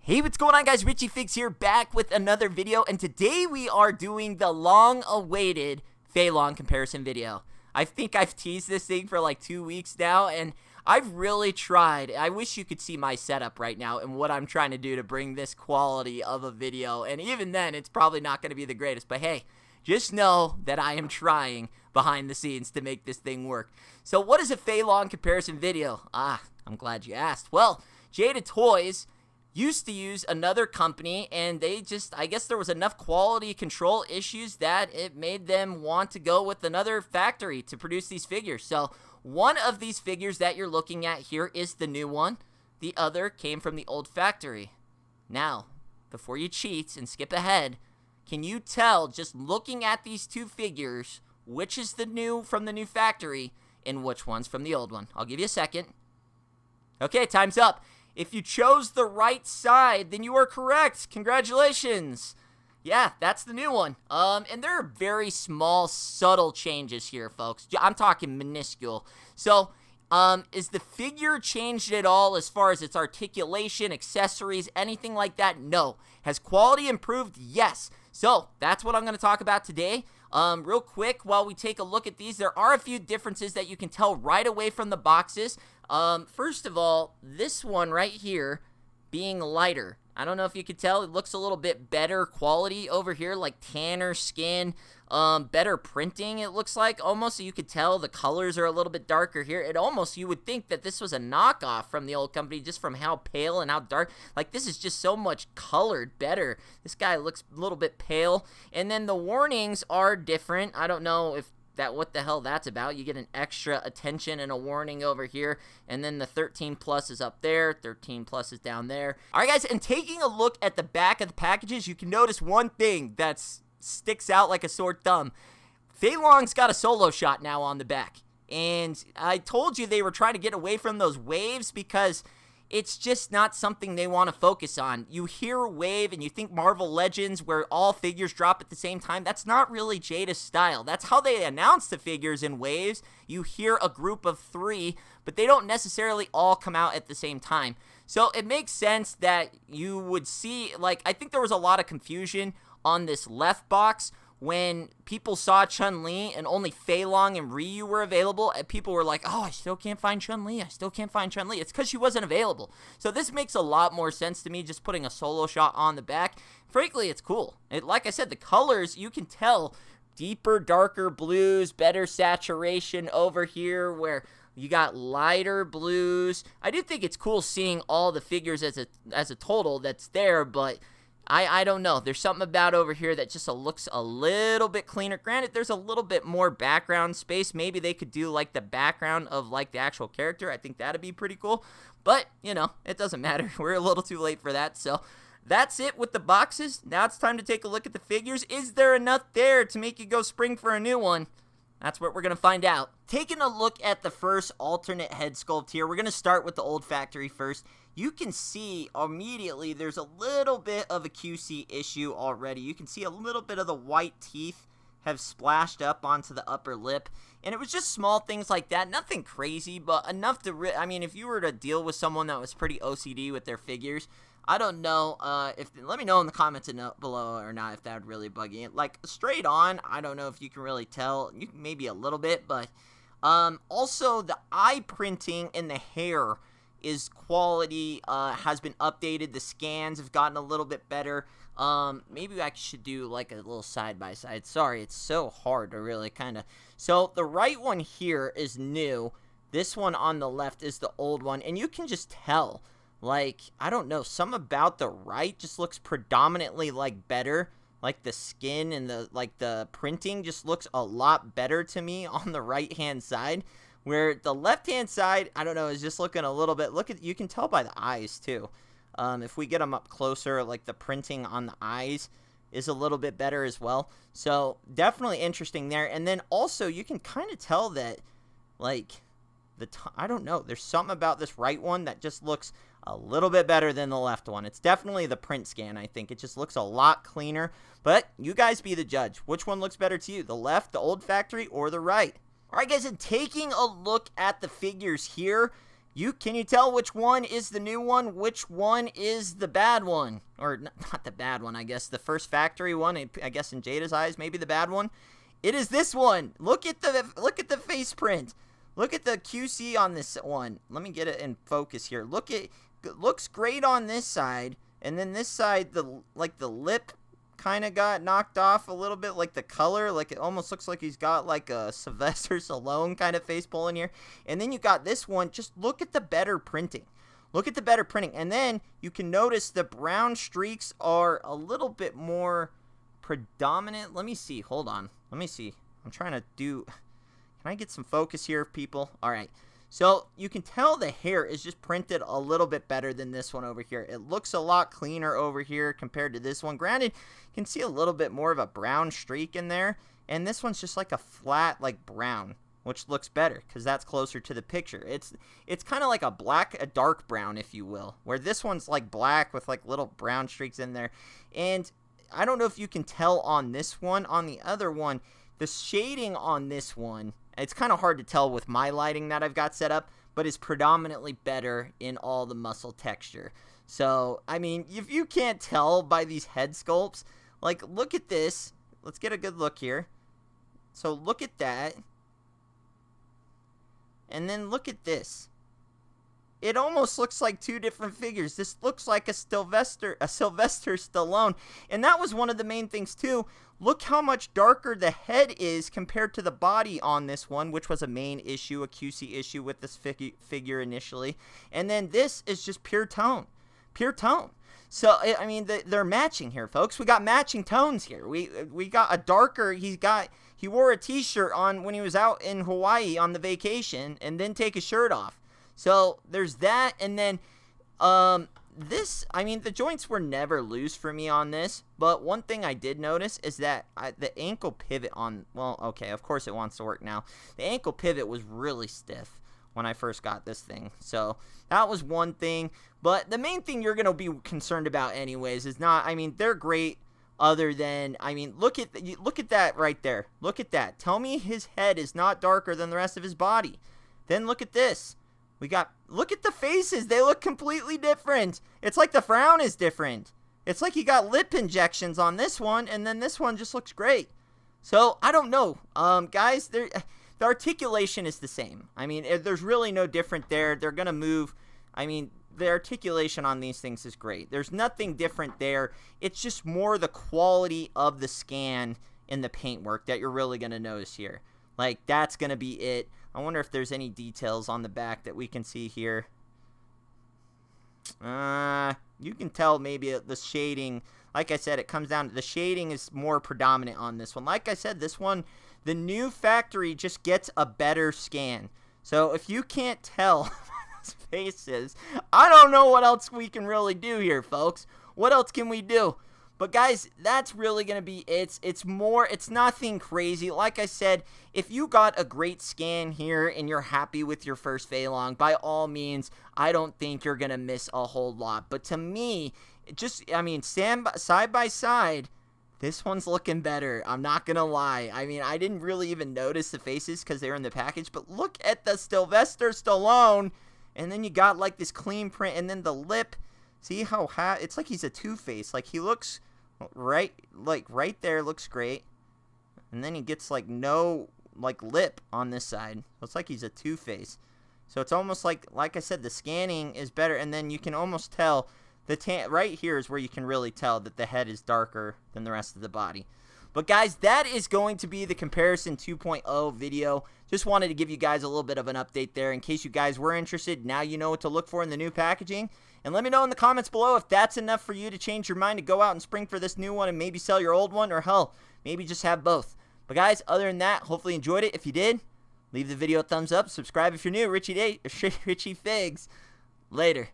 Hey, what's going on, guys? Richie Figs here, back with another video, and today we are doing the long-awaited Fei Long comparison video. I think I've teased this thing for like 2 weeks now, and I've really tried. I wish you could see my setup right now and what I'm trying to do to bring this quality of a video, and even then, it's probably not going to be the greatest, but hey, just know that I am trying behind the scenes to make this thing work. So what is a Fei Long comparison video? I'm glad you asked. Well, Jada Toys used to use another company, and they just, I guess there was enough quality control issues that it made them want to go with another factory to produce these figures. So one of these figures that you're looking at here is the new one. The other came from the old factory. Now, before you cheat and skip ahead, can you tell, just looking at these two figures, which is the new from the new factory and which one's from the old one? I'll give you a second. Okay, time's up. If you chose the right side, then you are correct. Congratulations. Yeah, that's the new one. And there are very small, subtle changes here, folks. I'm talking minuscule. So, is the figure changed at all as far as its articulation, accessories, anything like that? No. Has quality improved? Yes. So, that's what I'm going to talk about today. Real quick, while we take a look at these, there are a few differences that you can tell right away from the boxes. First of all, this one right here being lighter. I don't know if you could tell, it looks a little bit better quality over here, like tanner skin, better printing, it looks like, almost. So you could tell the colors are a little bit darker here. It almost, you would think that this was a knockoff from the old company, just from how pale and how dark. Like, this is just so much colored better. This guy looks a little bit pale. And then the warnings are different. I don't know if what the hell that's about. You get an extra attention and a warning over here, and then the 13 plus is up there, 13 plus is down there. Alright guys, and taking a look at the back of the packages, you can notice one thing that sticks out like a sore thumb. Fei Long's got a solo shot now on the back, and I told you they were trying to get away from those waves because it's just not something they want to focus on. You hear wave and you think Marvel Legends where all figures drop at the same time. That's not really Jada's style. That's how they announce the figures in waves. You hear a group of 3, but they don't necessarily all come out at the same time. So it makes sense that you would see, like, I think there was a lot of confusion on this left box when people saw Chun-Li and only Fei Long and Ryu were available, and people were like, oh, I still can't find Chun-Li, I still can't find Chun-Li. It's because she wasn't available. So this makes a lot more sense to me, just putting a solo shot on the back. Frankly, it's cool. Like I said, the colors, you can tell, deeper, darker blues, better saturation over here where you got lighter blues. I do think it's cool seeing all the figures as a total that's there, but I don't know. There's something about over here that just looks a little bit cleaner. Granted, there's a little bit more background space. Maybe they could do like the background of like the actual character. I think that'd be pretty cool. But, you know, it doesn't matter. We're a little too late for that. So that's it with the boxes. Now it's time to take a look at the figures. Is there enough there to make you go spring for a new one? That's what we're going to find out. Taking a look at the first alternate head sculpt here, we're going to start with the old factory first. You can see immediately there's a little bit of a QC issue already. You can see a little bit of the white teeth have splashed up onto the upper lip. And it was just small things like that. Nothing crazy, but enough to, I mean, if you were to deal with someone that was pretty OCD with their figures, I don't know let me know in the comments below or not if that would really bug you. Like, straight on, I don't know if you can really tell. You can maybe a little bit, but also the eye printing in the hair is quality, has been updated. The scans have gotten a little bit better. Maybe I should do like a little side-by-side. Sorry, it's so hard to really kind of. So the right one here is new. This one on the left is the old one, and you can just tell. Like, I don't know, some about the right just looks predominantly, like, better. Like, the skin and the printing just looks a lot better to me on the right-hand side. Where the left-hand side, I don't know, is just looking a little bit, you can tell by the eyes, too. If we get them up closer, like, the printing on the eyes is a little bit better as well. So, definitely interesting there. And then, also, you can kind of tell that, like, I don't know, there's something about this right one that just looks a little bit better than the left one. It's definitely the print scan, I think. It just looks a lot cleaner. But you guys be the judge. Which one looks better to you? The left, the old factory, or the right? Alright guys, and taking a look at the figures here, Can you tell which one is the new one? Which one is the bad one? Or not the bad one, I guess. The first factory one, I guess in Jada's eyes, maybe the bad one. It is this one. Look at the face print. Look at the QC on this one. Let me get it in focus here. Looks great on this side, and then this side, the lip kind of got knocked off a little bit, like the color, like it almost looks like he's got like a Sylvester Stallone kind of face pull in here. And then you got this one. Just look at the better printing. Look at the better printing, and then you can notice the brown streaks are a little bit more predominant. Let me see. Hold on. Let me see. I'm trying to do. Can I get some focus here, people? All right. So you can tell the hair is just printed a little bit better than this one over here. It looks a lot cleaner over here compared to this one. Granted, you can see a little bit more of a brown streak in there. And this one's just like a flat, like brown, which looks better because that's closer to the picture. It's kind of like a dark brown, if you will, where this one's like black with like little brown streaks in there. And I don't know if you can tell on this one. On the other one, the shading on this one, it's kind of hard to tell with my lighting that I've got set up, but is predominantly better in all the muscle texture. So, I mean, if you can't tell by these head sculpts, like, look at this. Let's get a good look here. So, look at that. And then look at this. It almost looks like two different figures. This looks like a Sylvester Stallone. And that was one of the main things, too. Look how much darker the head is compared to the body on this one, which was a main issue, a QC issue with this figure initially. And then this is just pure tone. Pure tone. So, I mean, they're matching here, folks. We got matching tones here. We got a darker, he wore a t-shirt on when he was out in Hawaii on the vacation and then take his shirt off. So, there's that, and then, this, I mean, the joints were never loose for me on this, but one thing I did notice is that the ankle pivot on, well, okay, of course it wants to work now. The ankle pivot was really stiff when I first got this thing, so that was one thing, but the main thing you're going to be concerned about anyways is not, I mean, they're great other than, I mean, look at that right there. Look at that. Tell me his head is not darker than the rest of his body. Then look at this. Look at the faces. They look completely different. It's like the frown is different. It's like he got lip injections on this one, and then this one just looks great. So, I don't know. Guys, the articulation is the same. I mean, there's really no different there. They're going to move. I mean, the articulation on these things is great. There's nothing different there. It's just more the quality of the scan in the paintwork that you're really going to notice here. Like, that's going to be it. I wonder if there's any details on the back that we can see here. You can tell maybe the shading. Like I said, it comes down to the shading is more predominant on this one. Like I said, this one, the new factory just gets a better scan. So if you can't tell his faces, I don't know what else we can really do here, folks. What else can we do? But guys, that's really going to be it. It's nothing crazy. Like I said, if you got a great scan here and you're happy with your first Feilong, by all means, I don't think you're going to miss a whole lot. But to me, side by side, this one's looking better. I'm not going to lie. I mean, I didn't really even notice the faces because they were in the package. But look at the Sylvester Stallone. And then you got like this clean print. And then the lip. See how it's like he's a two-face. Like he looks right there looks great. And then he gets like no like lip on this side. Looks like he's a two-face. So it's almost like I said, the scanning is better. And then you can almost tell right here is where you can really tell that the head is darker than the rest of the body. But guys, that is going to be the comparison 2.0 video. Just wanted to give you guys a little bit of an update there in case you guys were interested. Now you know what to look for in the new packaging. And let me know in the comments below if that's enough for you to change your mind to go out and spring for this new one and maybe sell your old one, or hell, maybe just have both. But guys, other than that, hopefully you enjoyed it. If you did, leave the video a thumbs up. Subscribe if you're new. Richie Figs. Later.